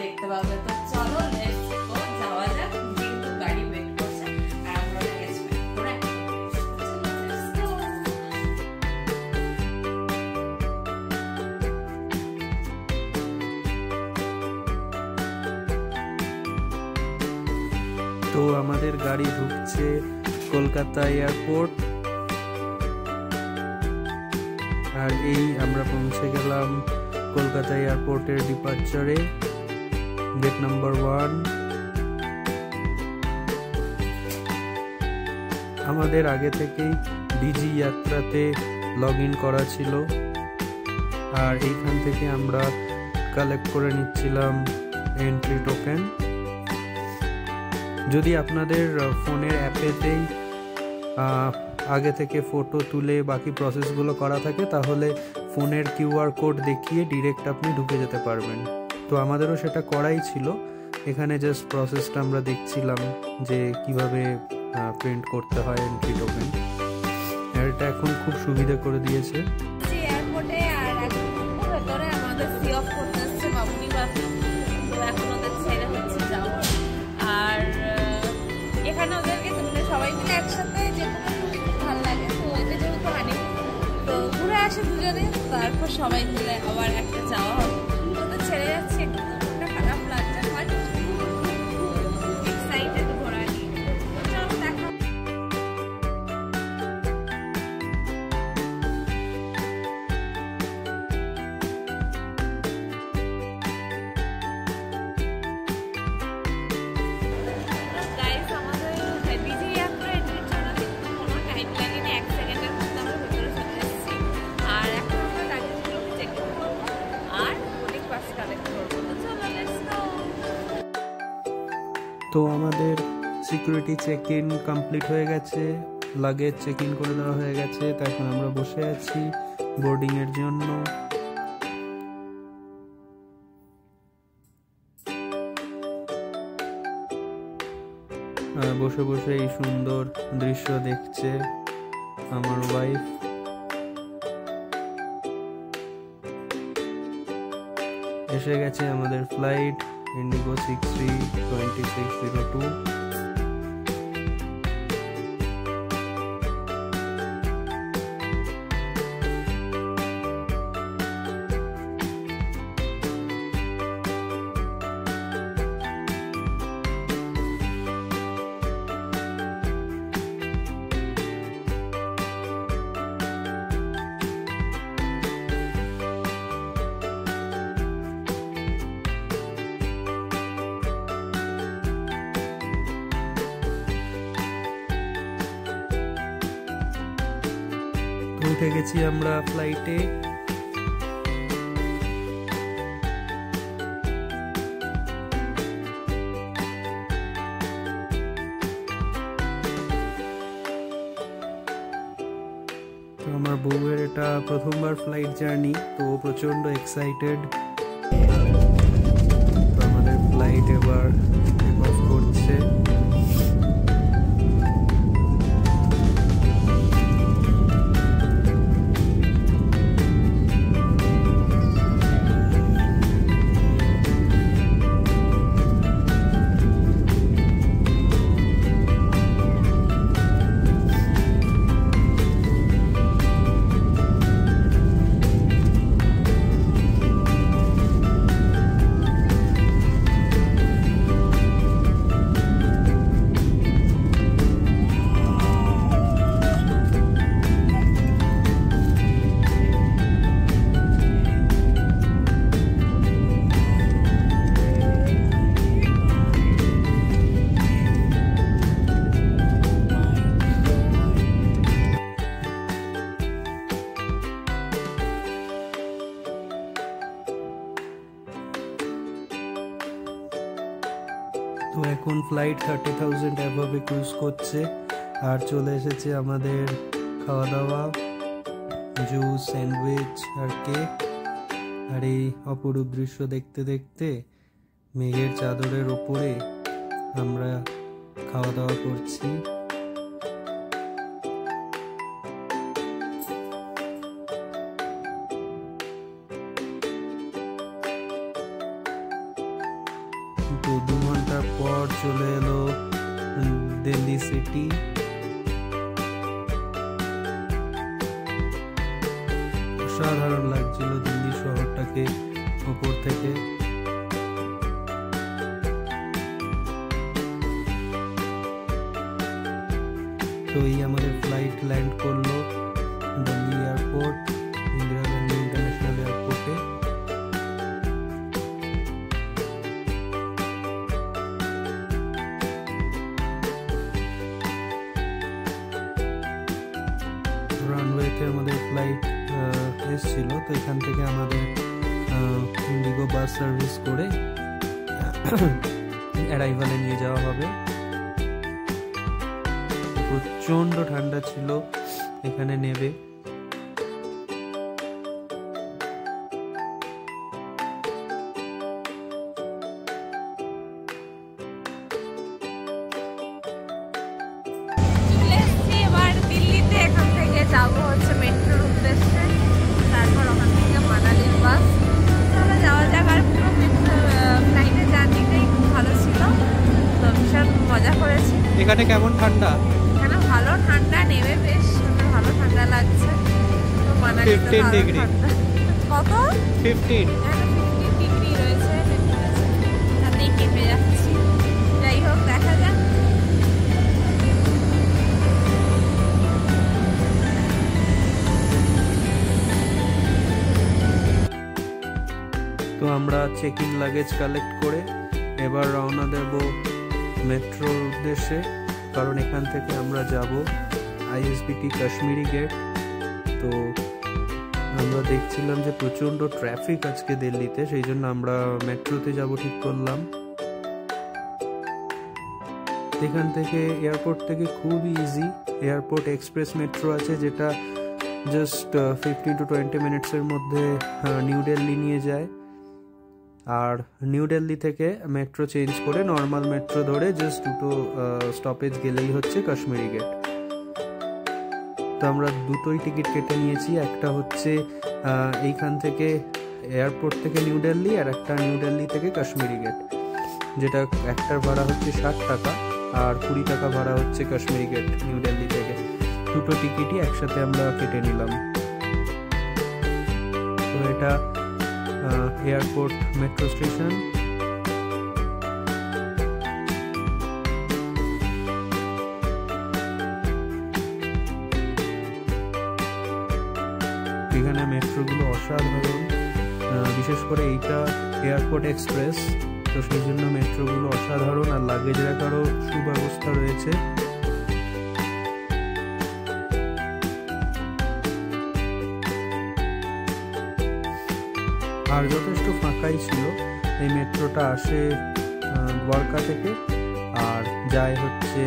দেখতে পাবে। তো চলো লেটস গো, যাওয়া যাক, কিন্তু গাড়ি ওয়েট করছে আর আমরা লাগেজ প্যাক করে লেটস গো। তো আমাদের গাড়ি ঢুকছে কলকাতা এয়ারপোর্ট, আর এই আমরা পৌঁছে গেলাম কলকাতা এয়ারপোর্টের ডিপার্চারে, গেট নাম্বার 1। আমাদের আগে থেকেই ডিজি যাত্রাতে লগ ইন করা ছিল, আর এইখান থেকে আমরা কালেক্ট করে নিচ্ছিলাম এন্ট্রি টোকেন। যদি আপনাদের ফোনের অ্যাপেতেই আগে থেকে ফটো তুলে বাকি প্রসেসগুলো করা থাকে, তাহলে ফোনের কিউআর কোড দেখিয়ে ডিরেক্ট আপনি ঢুকে যেতে পারবেন। তো আমাদেরও সেটা করাই ছিল। এখানে জাস্ট প্রসেসটা আমরা দেখছিলাম যে কিভাবে প্রিন্ট করতে হয় এন্ট্রি টোকেন। এটা এখন খুব সুবিধা করে দিয়েছে। এয়ারপোর্টে আর এখন ভেতরে আমাদের সি অফ করতে আসছে বাবুনি বাবু, তো এখন ওদের ছেড়ে হচ্ছে যাবো। আর এখানে ওদেরকে মানে সবাই মিলে একসাথে যেতে খুব ভালো লাগে। তো এটা যেহেতু হানি, তো ঘুরে আসে দুজনে, তারপর সবাই মিলে আবার একটা যাওয়া হবে। তো ছেড়ে যাচ্ছে, একটু খারাপ লাগছে, বাট এক্সাইটেড ঘোরা নিয়ে। চলো দেখা। তো আমাদের সিকিউরিটি চেক ইন কমপ্লিট হয়ে গেছে, লাগেজ চেক ইন করে দেওয়া হয়ে গেছে। তো এখন আমরা বসে আছি বোর্ডিং এর জন্য। বসে বসে এই সুন্দর দৃশ্য দেখছে আমার ওয়াইফ। এসে গেছে আমাদের ফ্লাইট ইন্ডিগো 632602। উঠে গেছি আমরা ফ্লাইটে। তো আমার বউয়ের এটা প্রথমবার ফ্লাইট জার্নি, তো প্রচন্ড এক্সাইটেড। তো আমাদের ফ্লাইট এবার টেক অফ করছে। তো এখন ফ্লাইট 30,000 অ্যাবভে ক্রুজ করছে, আর চলে এসেছে আমাদের খাওয়া দাওয়া, জুস, স্যান্ডউইচ আর কেক। আর এই অপরূপ দৃশ্য দেখতে দেখতে মেঘের চাদরের ওপরে আমরা খাওয়া দাওয়া করছি। তো 2 ঘন্টা পর চলে এলো দিল্লি সিটি। অসাধারণ লাগছিল দিল্লি শহরটাকে উপর থেকে। তো এই আমাদের ফ্লাইট ল্যান্ড করলো দিল্লি এয়ারপোর্ট, ইন্দিরা গান্ধী ইন্টারন্যাশনাল এয়ারপোর্টে। রানওয়েতে আমাদের ফ্লাইট এসছিল, তো এখান থেকে আমাদের ইন্ডিগো বাস সার্ভিস করে অ্যারাইভালে নিয়ে যাওয়া হবে। প্রচন্ড ঠান্ডা ছিল এখানে নেবে। এবার দিল্লিতে এখান থেকে যাবো হচ্ছে মেট্রোর উদ্দেশ্যে, তারপর ওখান থেকে মানালির বাস। চলো যাওয়া যাক। আর পুরো ফ্লাইটের জার্নিটাই খুব ভালো ছিল, তো ভীষণ মজা করেছি। এখানে কেমন ঠান্ডা? এখানে ভালো ঠান্ডা, নেমে বেশ ভালো ঠান্ডা লাগছে। তো মানালিতে 15 ডিগ্রি। কত? 15 ডিগ্রি রয়েছে, তাতেই কেঁপে যাচ্ছি। যাই হোক, দেখা যাক। তো আমরা চেক ইন লাগেজ কালেক্ট করে এবার রওনা দেব মেট্রোর উদ্দেশ্যে, কারণ এখান থেকে আমরা যাব ISBT কাশ্মীরি গেট। তো আমরা দেখছিলাম যে প্রচণ্ড ট্রাফিক আজকে দিল্লিতে, সেই জন্য আমরা মেট্রোতে যাব ঠিক করলাম। এখান থেকে এয়ারপোর্ট থেকে খুব ইজি এয়ারপোর্ট এক্সপ্রেস মেট্রো আছে, যেটা জাস্ট 15 to 20 মিনিটসের মধ্যে নিউ দিল্লি নিয়ে যায়। আর নিউ দিল্লি থেকে মেট্রো চেঞ্জ করে নর্মাল মেট্রো ধরে জাস্ট 2টো স্টপেজ গেলেই হচ্ছে কাশ্মীরি গেট। তো আমরা দুটোই টিকিট কেটে নিয়েছি, একটা হচ্ছে এইখান থেকে এয়ারপোর্ট থেকে নিউ দিল্লি, আর একটা নিউ দিল্লি থেকে কাশ্মীরি গেট, যেটা একটার ভাড়া হচ্ছে 60 টাকা আর 20 টাকা ভাড়া হচ্ছে কাশ্মীরি গেট নিউ দিল্লি থেকে। দুটো টিকিটই একসাথে আমরা কেটে নিলাম। তো এটা এয়ারপোর্ট মেট্রো স্টেশন। এখানে মেট্রোগুলো অসাধারণ, বিশেষ করে এইটা এয়ারপোর্ট এক্সপ্রেস, তো সেই জন্য মেট্রোগুলো অসাধারণ। আর লাগেজ রাখারও সুব্যবস্থা রয়েছে। আর যথেষ্ট ফাঁকাই ছিল। এই মেট্রোটা আসে দ্বারকা থেকে আর যায় হচ্ছে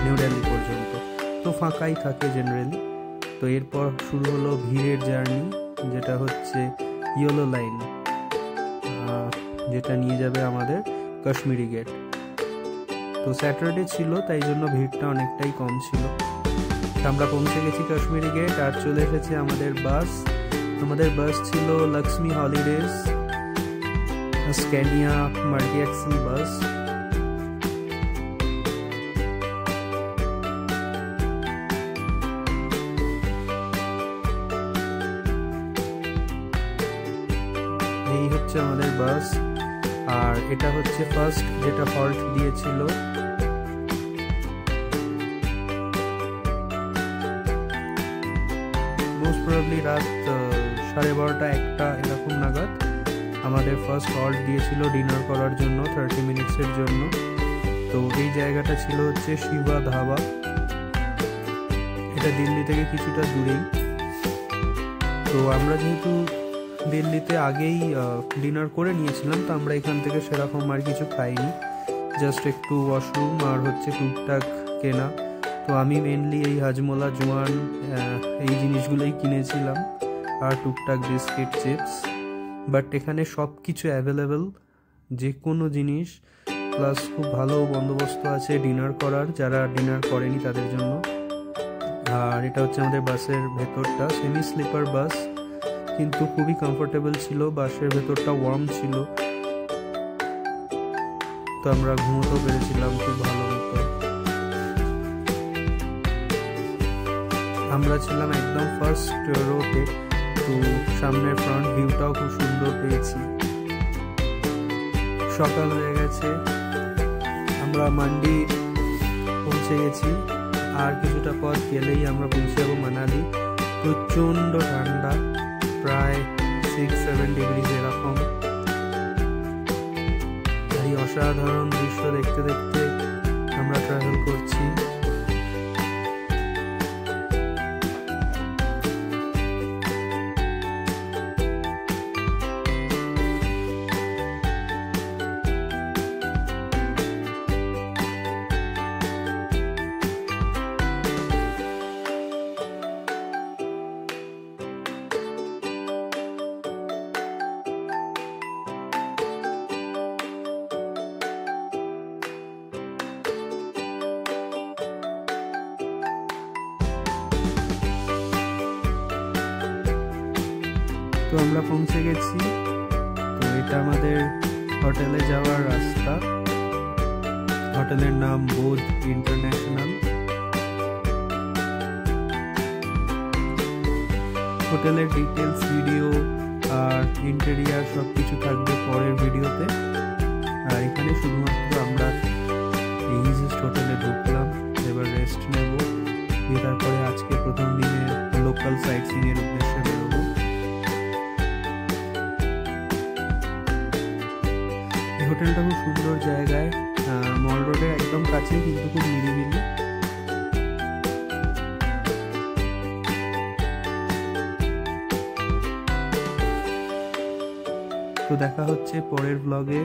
নিউ দিল্লি পর্যন্ত, তো ফাঁকাই থাকে জেনারেলি। তো এরপর শুরু হলো ভিড়ের জার্নি, যেটা হচ্ছে ইয়েলো লাইন, যেটা নিয়ে যাবে আমাদের কাশ্মীরি গেট। তো স্যাটারডে ছিল, তাই জন্য ভিড়টা অনেকটাই কম ছিল। আমরা পৌঁছে গেছি কাশ্মীরি গেট আর চলে এসেছে আমাদের বাস। আমাদের বাস ছিল Lakshmi holidays Scania multi axle bus. এই হচ্ছে আমাদের বাস, আর এটা হচ্ছে ফার্স্ট যেটা হল্ট দিয়েছিল। মোস্ট প্রবাবলি রাত 12:30-1টা এরকম নাগাদ আমাদের ফার্স্ট হল্ট দিয়েছিল ডিনার করার জন্য 30 মিনিটসের জন্য। তো এই জায়গাটা ছিল হচ্ছে শিবা ধাবা, এটা দিল্লি থেকে কিছুটা দূরেই। তো আমরা যেহেতু দিল্লিতে আগেই ডিনার করে নিয়েছিলাম, তো আমরা এখান থেকে সেরকম আর কিছু খাইনি, জাস্ট একটু ওয়াশরুম আর হচ্ছে টুকটাক কেনা। তো আমি মেনলি এই হাজমোলা জোয়ান এই জিনিসগুলোই কিনেছিলাম, আর টুকটাক বিস্কিট চিপস। বাট এখানে সব কিছু অ্যাভেলেবেল, যে কোনো জিনিস, প্লাস খুব ভালো বন্দোবস্ত আছে ডিনার করার, যারা ডিনার করেনি তাদের জন্য। আর এটা হচ্ছে আমাদের বাসের ভেতরটা, সেমি স্লিপার বাস, কিন্তু খুবই কমফোর্টেবল ছিল। বাসের ভেতরটা ওয়ার্ম ছিল। তো আমরা ঘুমোতেও পেরেছিলাম খুব ভালো মতো। আমরা ছিলাম একদম ফার্স্ট রোতে, তো সামনের ফ্রন্ট ভিউটাও খুব সুন্দর পেয়েছি। সকাল হয়ে গেছে, আমরা মান্ডি পৌঁছে গেছি। আর কিছুটা পথ গেলেই আমরা পৌঁছে যাবো মানালি। প্রচণ্ড ঠান্ডা, প্রায় 6-7 ডিগ্রি এরকম। এই অসাধারণ দৃশ্য দেখতে দেখতে আমরা ট্রাভেল করছি। তো আমরা পৌঁছে গেছি। তো এটা আমাদের হোটেলে যাওয়ার রাস্তা। হোটেলের নাম বোধ ইন্টারন্যাশনাল। হোটেলের ডিটেলস ভিডিও আর ইন্টেরিয়ার সবকিছু থাকবে পরের ভিডিওতে। আর এখানে শুধুমাত্র আমরা এই জাস্ট হোটেলে ঢুকলাম, এবার রেস্ট নেব, দিয়ে তারপরে আজকে প্রথম দিনের লোকাল সাইট সিইং এর উদ্দেশ্যে বেরোবো। হোটেলটা খুব সুন্দর জায়গায়, মল রোডের একদম কাছে, কিন্তু খুব নিরিবিলি। তো দেখা হচ্ছে পরের ব্লগে।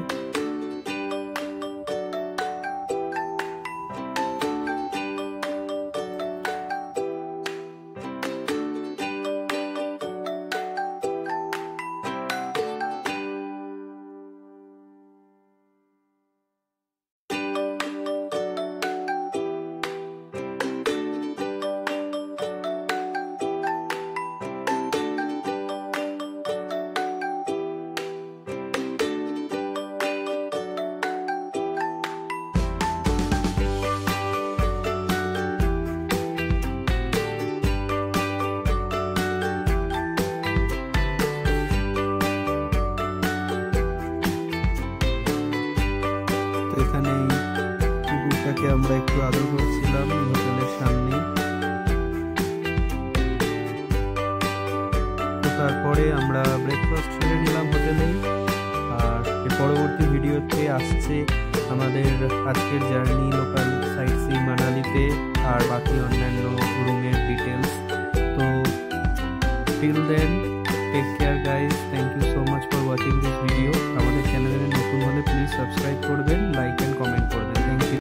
এখানে কুকুরটাকে আমরা একটু আদর করছিলাম হোটেলের সামনে। তো তারপরে আমরা ব্রেকফাস্ট সেরে নিলাম হোটেলেই। আর এর পরবর্তী ভিডিওতে আসছে আমাদের আজকের জার্নি লোকাল সাইট সিইং মানালিতে আর বাকি অন্যান্য রুমের ডিটেলস। তো till then, take care guys. Thank you so much for watching this video. আমাদের চ্যানেলে নতুন হলে প্লিজ সাবস্ক্রাইব করবেন, লাইক অ্যান্ড কমেন্ট করবেন। Thank you.